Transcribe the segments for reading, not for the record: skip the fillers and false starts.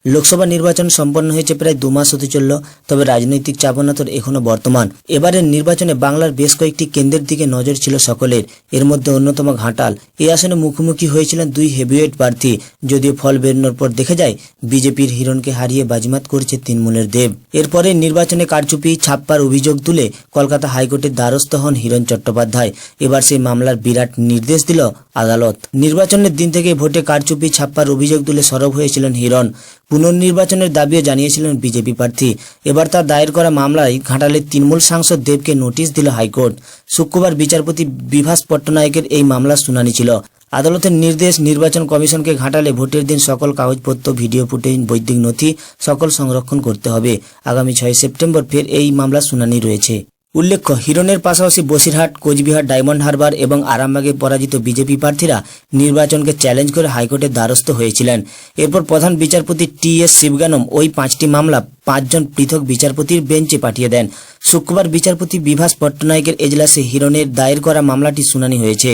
লোকসভা নির্বাচন সম্পন্ন হয়েছে প্রায় 2 মাস হতে চলল, তবে রাজনৈতিক চাপানোতর এখনো বর্তমান। এবারের নির্বাচনে বাংলার বেশ কয়েকটি কেন্দ্রের দিকে নজর ছিল সকলের। এর মধ্যে অন্যতম ঘাটাল। এই আসনে মুখোমুখি হয়েছিলেন দুই হেভিওয়েট প্রার্থী। যদিও ফল বেরোনোর পর দেখা যায় বিজেপির হিরণকে হারিয়ে বাজিমাত করেছে তৃণমূলের দেব। এরপরে নির্বাচনে কারচুপি ছাপ্পার অভিযোগ তুলে কলকাতা হাইকোর্টের দ্বারস্থ হন হিরণ চট্টোপাধ্যায়। এবার সেই মামলার বিরাট নির্দেশ দিল আদালত। নির্বাচনের দিন থেকে ভোটে কারচুপি ছাপ্পার অভিযোগ তুলে সরব হয়েছিলেন হিরণ। পুনর্নির্বাচনের দাবিও জানিয়েছিলেন বিজেপি প্রার্থী। এবার তার দায়ের করা মামলায় ঘাটালের তৃণমূল সাংসদ দেবকে নোটিশ দিল হাইকোর্ট। শুক্রবার বিচারপতি বিভাস পট্টনায়কের এই মামলার শুনানি ছিল। আদালতের নির্দেশ, নির্বাচন কমিশনকে ঘাটালে ভোটের দিন সকল কাগজপত্র, ভিডিও ফুটেজ, বৈদিক নথি সকল সংরক্ষণ করতে হবে। আগামী 6 সেপ্টেম্বর ফের এই মামলার শুনানি রয়েছে। উল্লেখ্য, হিরণের পাশাপাশি বসিরহাট, কোচবিহার, ডায়মন্ড হারবার এবং আরামবাগে পরাজিত বিজেপি প্রার্থীরা নির্বাচনকে চ্যালেঞ্জ করে হাইকোর্টের দ্বারস্থ হয়েছিলেন। এরপর প্রধান বিচারপতি টি.এস. শিবগানম ওই 5টি মামলা 5 জন পৃথক বিচারপতির বেঞ্চে পাঠিয়ে দেন। শুক্রবার বিচারপতি বিভাস পট্টনায়কের এজলাসে হিরণের দায়ের করা মামলাটি শুনানি হয়েছে।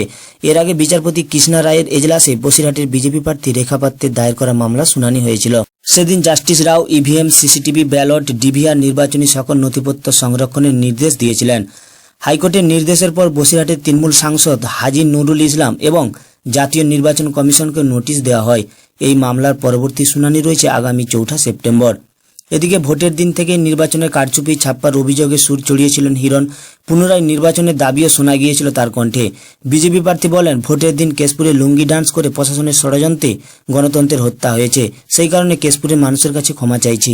এর আগে বিচারপতি কৃষ্ণা রায়ের এজলাসে বসিরহাটের বিজেপি প্রার্থী রেখা পাত্রের দায়ের করা মামলা শুনানি হয়েছিল। সেদিন জাস্টিস রাও ইভিএম, সিসিটিভি, ব্যালট, ডিভিআর, নির্বাচনী সকল নথিপত্র সংরক্ষণের নির্দেশ দিয়েছিলেন। হাইকোর্টের নির্দেশের পর বসিরহাটের তৃণমূল সাংসদ হাজী নুরুল ইসলাম এবং জাতীয় নির্বাচন কমিশনকে নোটিশ দেওয়া হয়। এই মামলার পরবর্তী শুনানি রয়েছে আগামী 4 সেপ্টেম্বর। এদিকে ভোটের দিন থেকে নির্বাচনের কারচুপি ছাপ্পার অভিযোগে সুর চড়িয়েছিলেন হিরণ। পুনরায় নির্বাচনের দাবিও শোনা গিয়েছিল তার কণ্ঠে। বিজেপি প্রার্থী বলেন, ভোটের দিন কেশপুরে লুঙ্গি ডান্স করে প্রশাসনের ষড়যন্ত্রে গণতন্ত্রের হত্যা হয়েছে। সেই কারণে কেশপুরের মানুষের কাছে ক্ষমা চাইছি।